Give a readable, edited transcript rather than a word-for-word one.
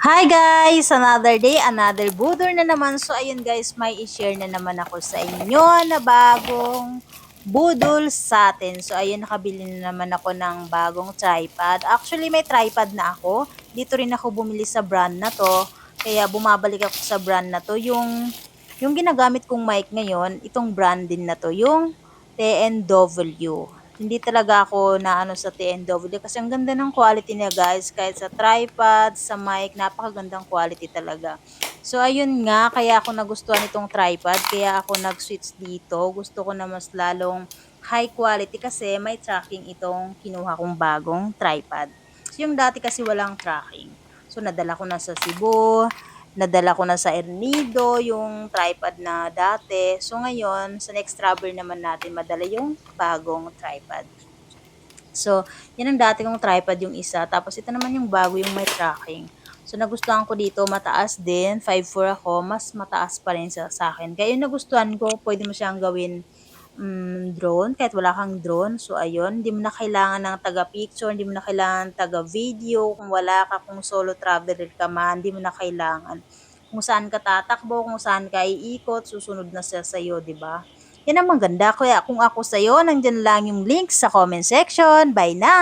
Hi guys! Another day, another budol na naman. So ayun guys, may i-share na naman ako sa inyo na bagong budol sa atin. So ayun, nakabili na naman ako ng bagong tripod. Actually, may tripod na ako. Dito rin ako bumili sa brand na to. Kaya bumabalik ako sa brand na to. Yung ginagamit kong mic ngayon, itong brand din na to. Yung TNW. Hindi talaga ako na ano sa TNW kasi ang ganda ng quality niya guys. Kahit sa tripod, sa mic, napakagandang quality talaga. So ayun nga, kaya ako nagustuhan itong tripod. Kaya ako nag-switch dito. Gusto ko na mas lalong high quality kasi may tracking itong kinuha kong bagong tripod. So yung dati kasi walang tracking. So nadala ko na sa Cebu, nadala ko na sa Ernido yung tripod na dati. So ngayon, sa next travel naman natin, madala yung bagong tripod. So, yan ang dati kong tripod yung isa. Tapos ito naman yung bago, yung may tracking. So, nagustuhan ko dito, mataas din. 5'4" ako, mas mataas pa rin sa akin. Kaya yung nagustuhan ko, pwede mo siyang gawin drone, kahit wala kang drone. So, ayun, hindi mo na kailangan ng taga-picture, hindi mo na kailangan taga-video. Kung wala ka, kung solo traveler ka man, hindi mo na kailangan. Kung saan ka tatakbo, kung saan ka iikot, susunod na siya sa'yo, di ba? Yan ang maganda. Kaya kung ako sa'yo, nandyan lang yung link sa comment section. Bye na!